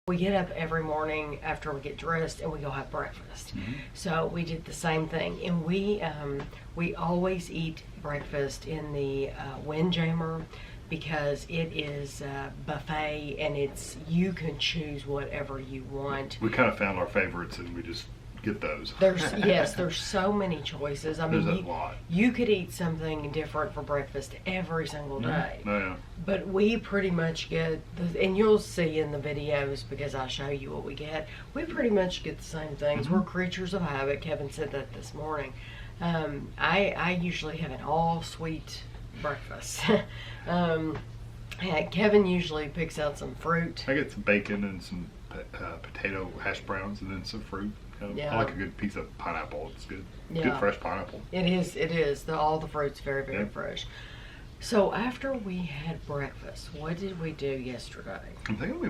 We get up every morning after we get dressed and we go have breakfast. So we did the same thing, and we always eat breakfast in the Windjammer because it is buffet and you can choose whatever you want. We kind of found our favorites and we just get those. There's so many choices. I mean, There's a lot. You could eat something different for breakfast every single day. Yeah. But we pretty much get, and you'll see in the videos because I show you what we get. We pretty much get the same things. We're creatures of habit. Kevin said that this morning. I usually have an all sweet breakfast. Kevin usually picks out some fruit. I get some bacon and some potato hash browns and then some fruit. I like a good piece of pineapple. It's good. Yeah. Good fresh pineapple. It is. All the fruit's very fresh. So after we had breakfast, what did we do yesterday? I'm thinking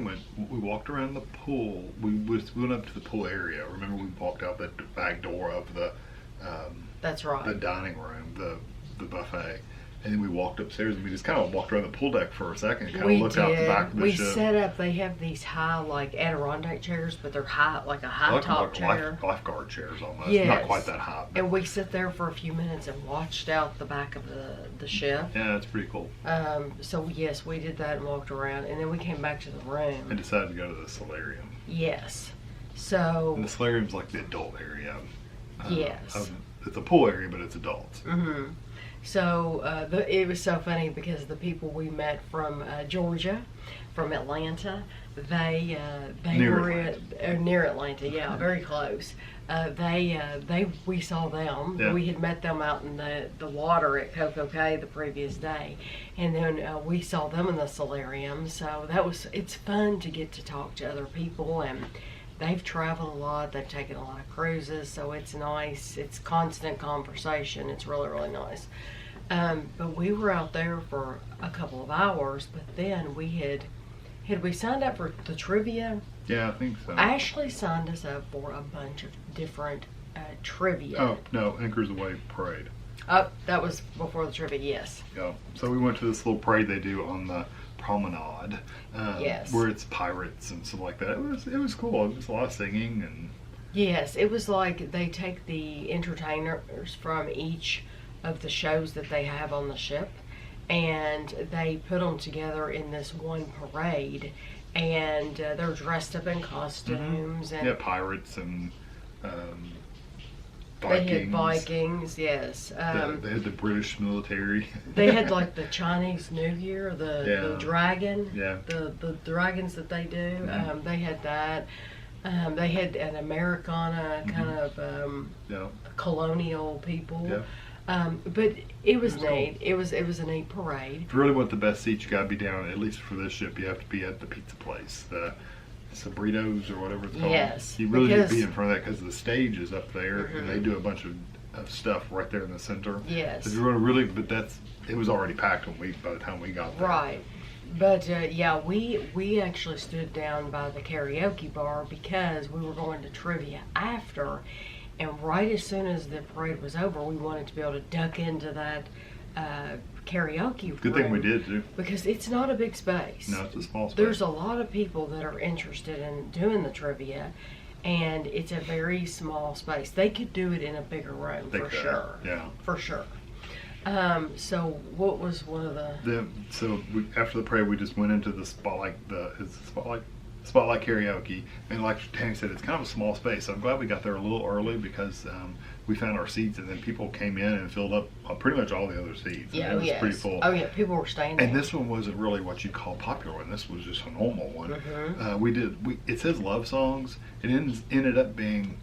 we walked around the pool. We went up to the pool area. Remember, we walked out the back door of the That's right. the dining room, the buffet. And then we walked upstairs and we just kind of walked around the pool deck for a second and kind of looked out the back of the ship. We set up, they have these high, like Adirondack chairs, but they're high, like a high top chair. Lifeguard chairs almost. Yes. Not quite that high. And we sit there for a few minutes and watched out the back of the ship. Yeah, that's pretty cool. So yes, we did that and walked around, and then we came back to the room. And decided to go to the solarium. Yes. So. And the solarium's like the adult area. Yes. It's a pool area, but it's adults. Mm-hmm. So it was so funny because the people we met from Georgia, from Atlanta, they were near Atlanta, yeah, very close. We saw them. Yeah. We had met them out in the water at Coco Cay the previous day, and then we saw them in the solarium. So it's fun to get to talk to other people, and they've traveled a lot. They've taken a lot of cruises, so it's nice. It's constant conversation. It's really nice. But we were out there for a couple of hours, but then we signed up for the trivia. Yeah, I think so. Ashley signed us up for a bunch of different trivia. Oh, no, Anchors Away Parade. Oh, that was before the trivia, yes. Yeah, so we went to this little parade they do on the promenade, yes, where it's pirates and stuff like that. It was cool. It was a lot of singing and. Yes, it was like they take the entertainers from each of the shows that they have on the ship, and they put them together in this one parade, and they're dressed up in costumes. And yeah, pirates and Vikings. They had Vikings, yes. They had the British military. They had like the Chinese New Year, the dragon, yeah, the dragons that they do. They had that. They had an Americana kind of colonial people. Yeah. But it was neat. Cool. It was a neat parade. If you really want the best seats, you gotta be down. At least for this ship, you have to be at the pizza place, the Sabritos or whatever it's called. Yes, you really need to be in front of that because the stage is up there, and they do a bunch of stuff right there in the center. Yes. If you want to really, but it was already packed by the time we got there. Right. But yeah, we actually stood down by the karaoke bar because we were going to trivia after. And right as soon as the parade was over, we wanted to be able to duck into that karaoke room. Good thing we did, too. Because it's not a big space. No, it's a small space. There's a lot of people that are interested in doing the trivia, and it's a very small space. They could do it in a bigger room, for sure. Yeah. For sure. So what was one of the... After the parade, we just went into the Spotlight karaoke, and like Tanny said, it's kind of a small space. So I'm glad we got there a little early because we found our seats, and then people came in and filled up pretty much all the other seats. Yeah, it was pretty full. Oh yeah, people were staying there. And this one wasn't really what you call popular one. This was just a normal one. It says love songs. It ended up being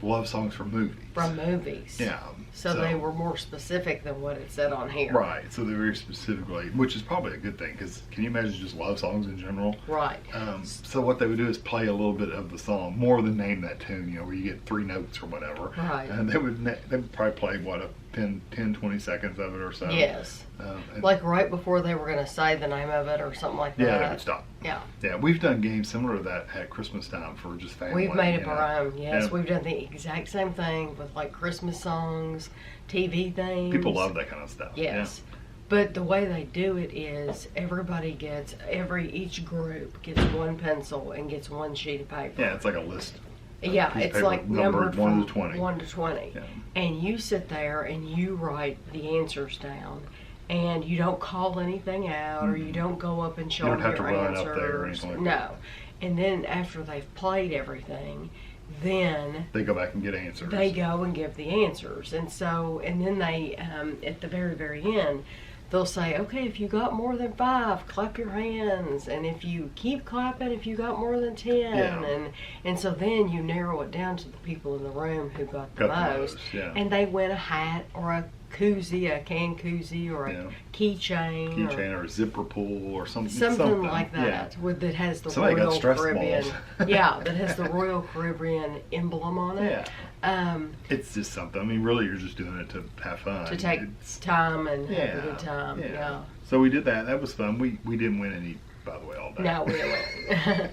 love songs from movies. From movies. Yeah. So they were more specific than what it said on here. Right. So they were specifically, which is probably a good thing, because can you imagine just love songs in general? Right. So what they would do is play a little bit of the song, more than name that tune, where you get 3 notes or whatever. Right. And they would probably play, 10, 20 seconds of it or so. Yes. Like right before they were going to say the name of it or something like that. Yeah, they would stop. Yeah. Yeah, we've done games similar to that at Christmas time for just family. We've made up our own, yes. Yeah. We've done the exact same thing with like Christmas songs, TV things. People love that kind of stuff. Yes. Yeah. But the way they do it is each group gets one pencil and gets one sheet of paper. Yeah, it's like a list. Yeah, Piece of it's paper like numbered numbered 1 from to 20. 1 to 20. Yeah. And you sit there and you write the answers down. And you don't call anything out, or you don't go up and show You don't them have to your run answers. up there or anything like no. that. And then after they've played everything, then They go back and get answers. they go and give the answers. And then they, at the very, very end, they'll say, okay, if you got more than 5, clap your hands. And if you keep clapping, if you got more than 10. Yeah. And so then you narrow it down to the people in the room who got the most. Yeah. And they win a hat or a koozie, a can koozie, or a keychain. Or a zipper pull or something. Something like that, that has the Somebody got Royal stress Caribbean. balls. Yeah, that has the Royal Caribbean emblem on it. Yeah. It's just something. I mean, really, you're just doing it to have fun. To take time and have a good time. Yeah. So we did that. That was fun. We didn't win any, by the way, all day. No, we didn't.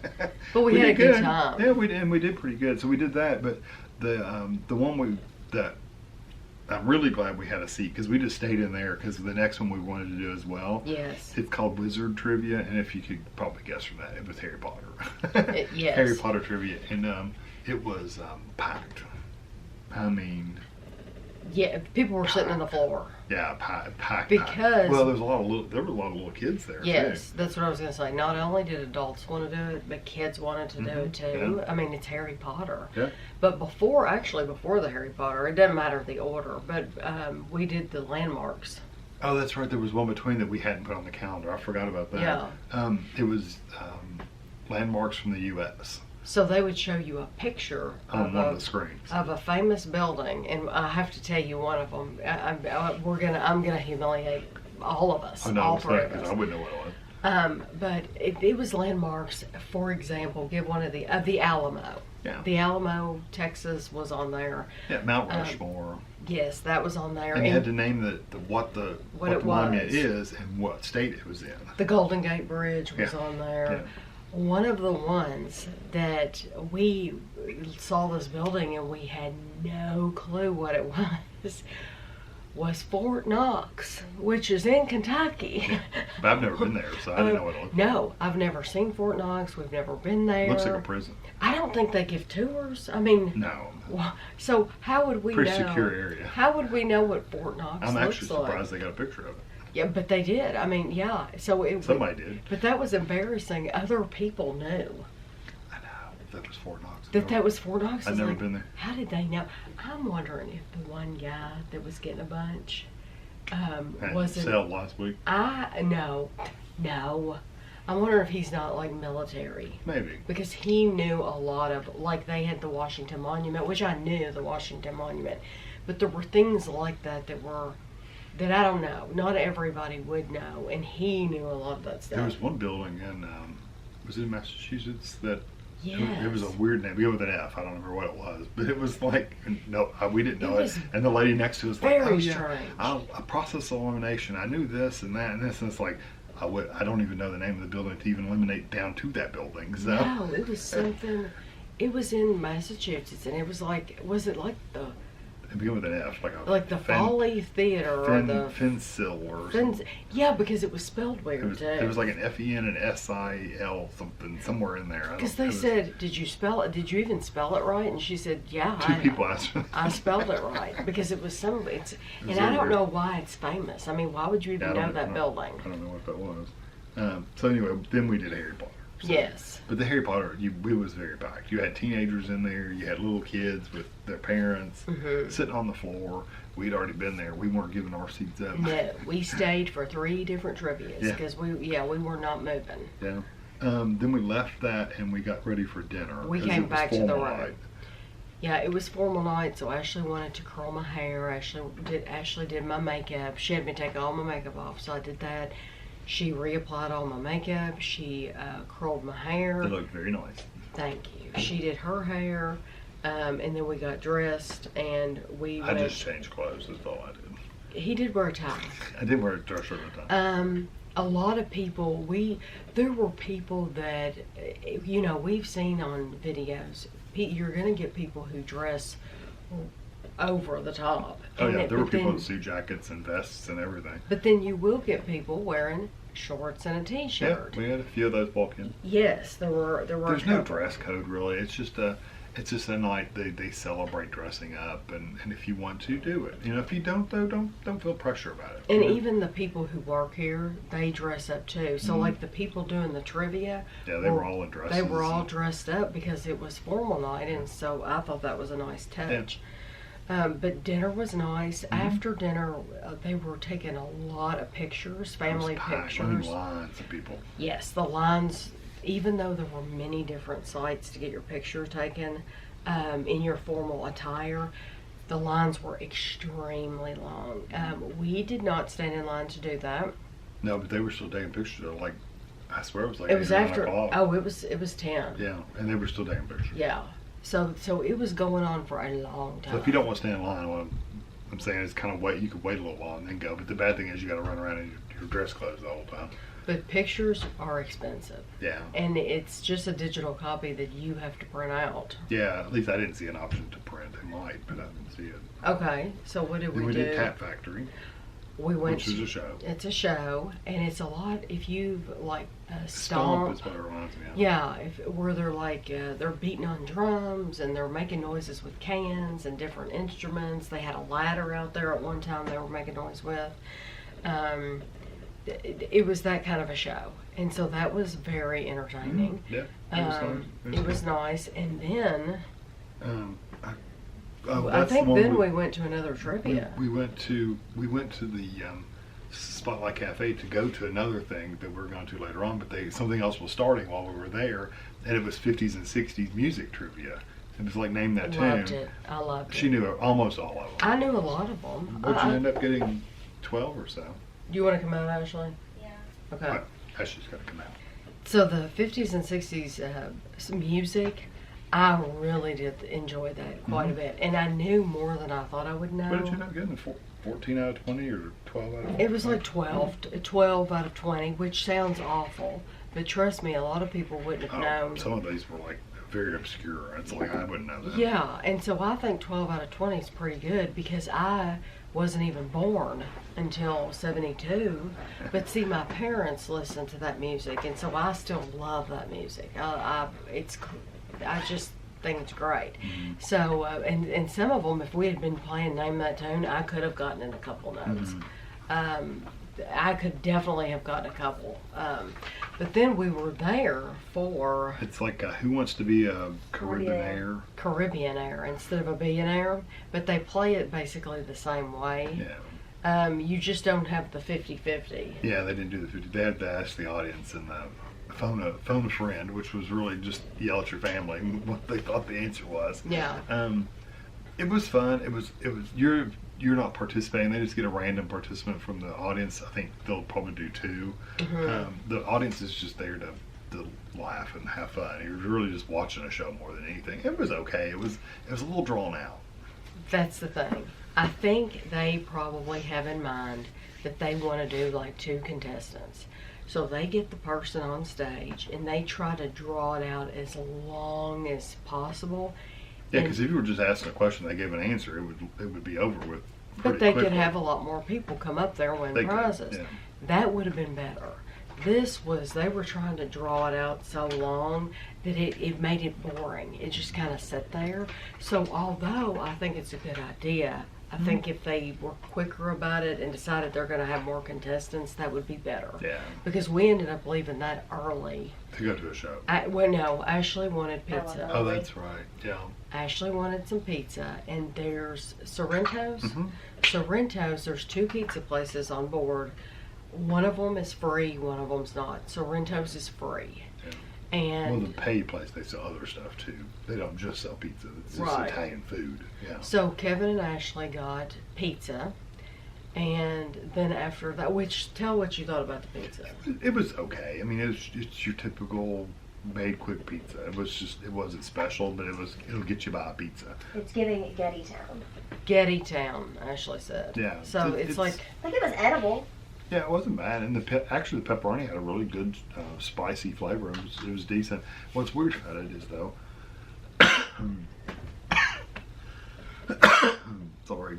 But we had a did good time. Yeah, we did. And we did pretty good. So we did that. But the one that I'm really glad we had a seat, because we just stayed in there because the next one we wanted to do as well. Yes. It's called Wizard Trivia, and if you could probably guess from that, it was Harry Potter. Yes. Harry Potter trivia, and it was packed. I mean, Yeah, people were sitting on the floor. yeah, packed. Because- well, there were a lot of little kids there. Yes, too. that's what I was going to say. Not only did adults want to do it, but kids wanted to do it too. Yeah. I mean, it's Harry Potter. Yeah. But before the Harry Potter, it doesn't matter the order, but we did the landmarks. Oh, that's right. There was one between that we hadn't put on the calendar. I forgot about that. Yeah. It was landmarks from the U.S. So they would show you a picture on one of the screens. of a famous building, and I have to tell you one of them. I'm gonna humiliate all of us, Oh, no, all it's three not, of because us. I wouldn't know what it was. But it was landmarks. For example, give one of the Alamo. Yeah. The Alamo, Texas, was on there. Yeah, Mount Rushmore. Yes, that was on there. And you had to name what the monument was. is and what state it was in. The Golden Gate Bridge was on there. Yeah. One of the ones that we saw this building and we had no clue what it was Fort Knox, which is in Kentucky. But I've never been there, so I didn't know what it looked like. No, I've never seen Fort Knox. We've never been there. It looks like a prison. I don't think they give tours. I mean, No. so how would we Pretty know? secure area. How would we know what Fort Knox I'm looks actually like? surprised they got a picture of it. Yeah, but they did. I mean, yeah. So Somebody did. But that was embarrassing. Other people knew I know. That was Fort Knox. that was Fort Knox. I've never been there. How did they know? I'm wondering if the one guy that was getting a bunch was it? Sale last week. No. I wonder if he's not like military. Maybe. Because he knew a lot of, like they had the Washington Monument, which I knew the Washington Monument, but there were things like that that I don't know. Not everybody would know, and he knew a lot of that stuff. There was one building in, was it in Massachusetts that Yes. it was a weird name. Began with an F. I don't remember what it was, but it was like no, we didn't know it. was And the lady next to us was like, very "Oh yeah, strange. I process elimination. I knew this and that and this." And it's like, I don't even know the name of the building to even eliminate down to that building. So No, it was something. It was in Massachusetts, and it was like, was it like the it began with an F, like the Folly Theater or the Fensil or something. Yeah, because it was spelled weird too. It was like an FEN and SIL something somewhere in there. Because they said, "Did you spell it? Did you even spell it right?" And she said, "Yeah, two people asked. I spelled it right because it was some. And I don't know why it's famous. I mean, why would you even know that building?" I don't know what that was. So anyway, then we did Harry Potter. So, yes. But the Harry Potter, it was very packed. You had teenagers in there. You had little kids with their parents sitting on the floor. We'd already been there. We weren't giving our seats up. No, we stayed for 3 different trivias because we were not moving. Yeah. Then we left that and we got ready for dinner. We came back to the formal room. night. Yeah, it was formal night, so Ashley wanted to curl my hair. Ashley did my makeup. She had me take all my makeup off, so I did that. She reapplied all my makeup. She curled my hair. It looked very nice. Thank you. She did her hair, and then we got dressed, and I just changed clothes. That's all I did. He did wear a tie. I did wear a dress shirt at the time. A lot of people, there were people that, we've seen on videos. You're going to get people who dress over the top. Oh And yeah, there were but people then- in suit jackets and vests and everything. But then you will get people wearing shorts and a Yeah, t-shirt. we had a few of those walk in. Yes, there were. There's a no couple. dress code really. It's just a night they celebrate dressing up, and if you want to, do it. If you don't though, don't feel pressure about it. And even the people who work here, they dress up too. So Mhm. like the people doing the trivia, Yeah, they were all in dresses. they were all dressed up because it was formal night, and so I thought that was a nice touch. But dinner was nice. After dinner, they were taking a lot of pictures, family pictures. Lines of people. Yes, the lines, even though there were many different sites to get your picture taken in your formal attire, the lines were extremely long. We did not stand in line to do that. No, but they were still taking pictures. Though. Like, I swear it was like It was 8 or 9 after. o'clock. Oh, it was 10. Yeah, and they were still taking pictures. Yeah. So it was going on for a long time. So if you don't want to stand in line, what I'm saying is kind of wait. You could wait a little while and then go. But the bad thing is you got to run around in your dress clothes the whole time. But pictures are expensive. Yeah. And it's just a digital copy that you have to print out. Yeah, at least I didn't see an option to print. They might, but I didn't see it. Okay, so what did Then we we do? did Tap Factory, We went. which was a show. It's a show, and it's a lot. If you've like Stomp stomped, is what it reminds me of. yeah, where they're like they're beating on drums and they're making noises with cans and different instruments. They had a ladder out there at one time they were making noise with. It was that kind of a show, and so that was very entertaining. Yeah, it was fun. It was nice, and then I that's think the one then we went to another trivia. we went to the Spotlight Cafe to go to another thing that we're going to later on, but something else was starting while we were there, and it was 50s and 60s music trivia. It was like name that Loved tune. it. I loved She it. knew almost all of them. I knew a lot of them. What'd you end up getting? 12 or so. You want to come out, Ashley? Yeah. Okay. But Ashley's got to come out. So the 50s and 60s music, I really did enjoy that quite a bit, and I knew more than I thought I would know. What did you end up getting? 14 out of 20 or 12 out of 20? It was like 12 out of 20, which sounds awful, but trust me, a lot of people wouldn't have known. Some of these were like very obscure. It's like I wouldn't know that. Yeah, and so I think 12 out of 20 is pretty good because I wasn't even born until 72. But see, my parents listened to that music, and so I still love that music. I just think it's great. So, and some of them, if we had been playing Name That Tune, I could have gotten in a couple notes. I could definitely have gotten a couple. But then we were there for It's like Who Wants to Be a Caribbean Caribbean Air instead of a billionaire, but they play it basically the same way. Yeah. You just don't have the 50-50. Yeah, they didn't do the 50. They had to ask the audience and phone a friend, which was really just yell at your family what they thought the answer was. Yeah. It was fun. It was you're not participating. They just get a random participant from the audience. I think they'll probably do 2. The audience is just there to laugh and have fun. You're really just watching a show more than anything. It was okay. It was a little drawn out. That's the thing. I think they probably have in mind that they want to do like 2 contestants. So they get the person on stage and they try to draw it out as long as possible. Yeah, because if you were just asking a question, they gave an answer, it would be over with. But they quickly. could have a lot more people come up there and win They could, prizes. yeah. That would have been better. They were trying to draw it out so long that it made it boring. It just kind of sat there. So although I think it's a good idea, I think if they were quicker about it and decided they're going to have more contestants, that would be better. Yeah. Because we ended up leaving that early. To go to a show. No, Ashley wanted pizza. Oh, that's right. Yeah. Ashley wanted some pizza, and there's Sorrento's. Mm-hmm. Sorrento's, there's 2 pizza places on board. One of them is free, one of them's not. Sorrento's is free. Yeah. And Well, the pay place, they sell other stuff too. They don't just sell pizza. It's just Right. Italian food. Yeah. so Kevin and Ashley got pizza, and then after that, tell what you thought about the pizza. It was okay. I mean, it's your typical made quick pizza. It wasn't special, but it'll get you by a pizza. It's giving it Getty Town. Getty Town, Ashley said. Yeah. So it's like, I think it was edible. Yeah, it wasn't bad, and actually the pepperoni had a really good spicy flavor. It was decent. What's weird about it is though, sorry.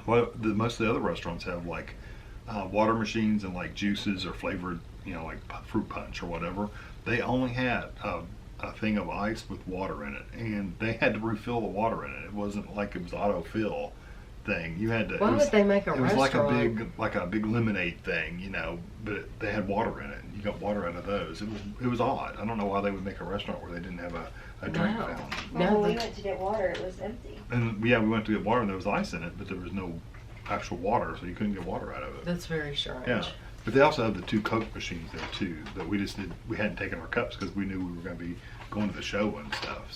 Well, most of the other restaurants have like water machines and like juices or flavored, like fruit punch or whatever. They only had a thing of ice with water in it, and they had to refill the water in it. It wasn't like it was autofill thing. You had to. Why would they make a It was restaurant? like a big lemonade thing, but they had water in it. You got water out of those. It was odd. I don't know why they would make a restaurant where they didn't have a drink No. fountain. Well, when we but- went to get water, it was empty. And yeah, we went to get water and there was ice in it, but there was no actual water, so you couldn't get water out of it. That's very strange. Yeah, but they also have the 2 Coke machines there too. That we hadn't taken our cups because we knew we were going to be going to the show and stuff.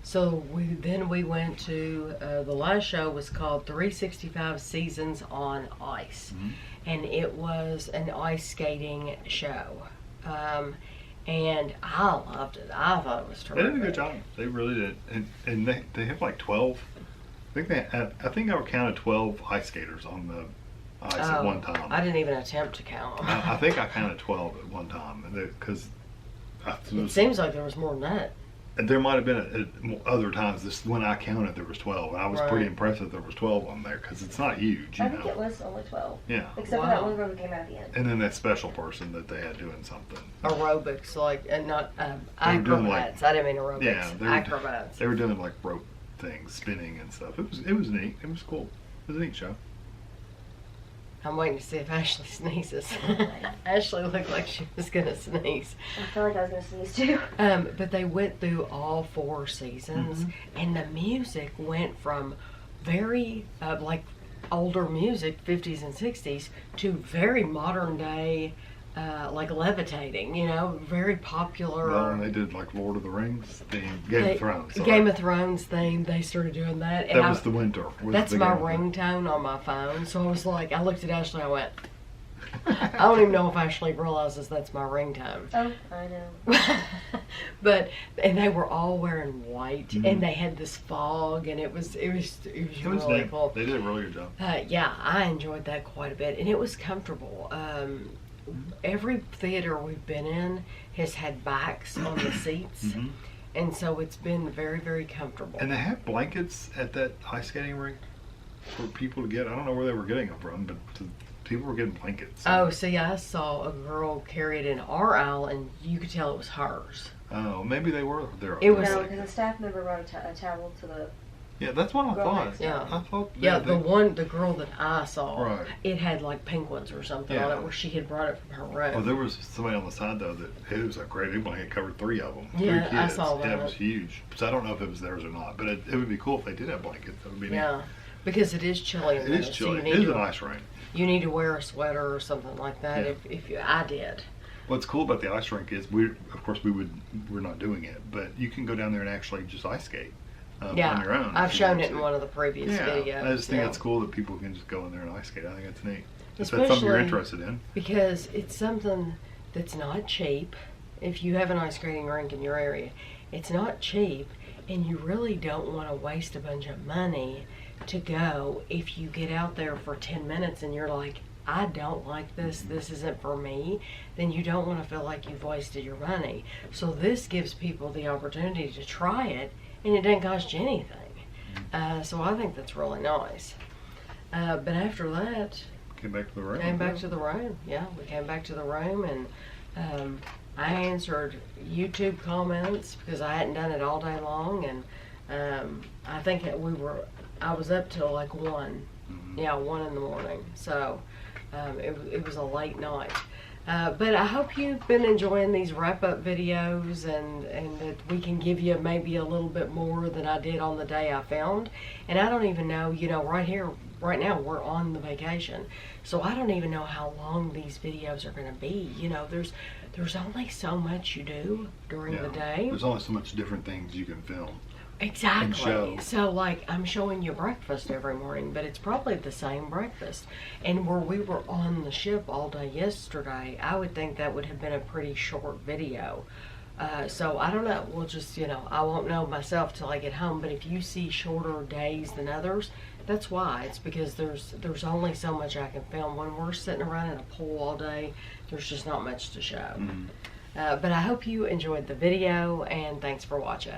So we went to the last show was called 365 Seasons on Ice, and it was an ice skating show, and I loved it. I thought it was They terrific. did a good job. They really did, and they have like 12. I think I counted 12 ice skaters on the ice at one time. I didn't even attempt to count them. I think I counted 12 at one time, because It seems like there was more than that. there might have been at other times. This when I counted, there was 12. And I was pretty Right. impressed that there was 12 on there because it's not huge, I think it was only 12. Yeah, Except for that Wow. one girl who came out at the end. and then that special person that they had doing something. Aerobics, and not They were doing, like- acrobats. I didn't mean aerobics. Yeah, Acrobats. They were doing like rope things, spinning and stuff. It was neat. It was cool. It was a neat show. I'm waiting to see if Ashley sneezes. Ashley looked like she was gonna sneeze. I feel like I was going to sneeze too. But they went through all 4 seasons, and the music went from very like older music, 50s and 60s, to very modern day, like levitating. Very popular. Well, and they did like Lord of the Rings theme, Game of Thrones. Sorry. Game of Thrones theme. They started doing that. That was the winter. That's my ringtone on my phone. So I was like, I looked at Ashley. I went. I don't even know if Ashley realizes that's my ringtone. Oh, I know. And they were all wearing white, and they had this fog, and it was really neat. cool. They did a really good job. Yeah, I enjoyed that quite a bit, and it was comfortable. Every theater we've been in has had backs on the seats, and so it's been very, very comfortable. And they have blankets at that ice skating rink for people to get. I don't know where they were getting them from, but people were getting blankets. Oh, see, I saw a girl carry it in our aisle, and you could tell it was hers. Oh, maybe they were there. It was- No, because a staff member brought a towel to the. Yeah, that's what I Girl thought. next door. I thought. Yeah, they- the girl that I saw, Right. it had like penguins or something on Yeah. it, where she had brought it from her room. Well, there was somebody on the side though that it was a great big blanket, covered 3 of them. Yeah, 3 I kids. saw Yeah, that. it was huge. So I don't know if it was theirs or not, but it would be cool if they did have blankets. That would be neat. Yeah, because it is chilly. It is chilly. So It is an ice rink. you need to wear a sweater or something like that. Yeah. I did. What's cool about the ice rink is we're not doing it, but you can go down there and actually just ice skate on your own. I've if you shown want it in to. one of the previous Yeah, videos. I just think yeah. it's cool that people can just go in there and ice skate. I think that's neat. If that's Especially something you're interested in. Because it's something that's not cheap. If you have an ice skating rink in your area, it's not cheap, and you really don't want to waste a bunch of money to go if you get out there for 10 minutes and you're like, I don't like this isn't for me, then you don't want to feel like you've wasted your money. So this gives people the opportunity to try it, and it doesn't cost you anything. So I think that's really nice. But after that, Came back to the room. came back to the room. Yeah, we came back to the room, and I answered YouTube comments because I hadn't done it all day long, and I think I was up till like 1. Yeah, 1 in the morning. So it was a late night. But I hope you've been enjoying these wrap-up videos, and that we can give you maybe a little bit more than I did on the day I filmed. And I don't even know, right now we're on the vacation, so I don't even know how long these videos are going to be. There's only so much you do during the day. There's only so much different things you can film. Exactly. show. So, like, I'm showing you breakfast every morning, but it's probably the same breakfast. And where we were on the ship all day yesterday, I would think that would have been a pretty short video. So, I don't know. We'll just, I won't know myself till I get home. But if you see shorter days than others, that's why. It's because there's only so much I can film. When we're sitting around in a pool all day, there's just not much to show. But I hope you enjoyed the video, and thanks for watching.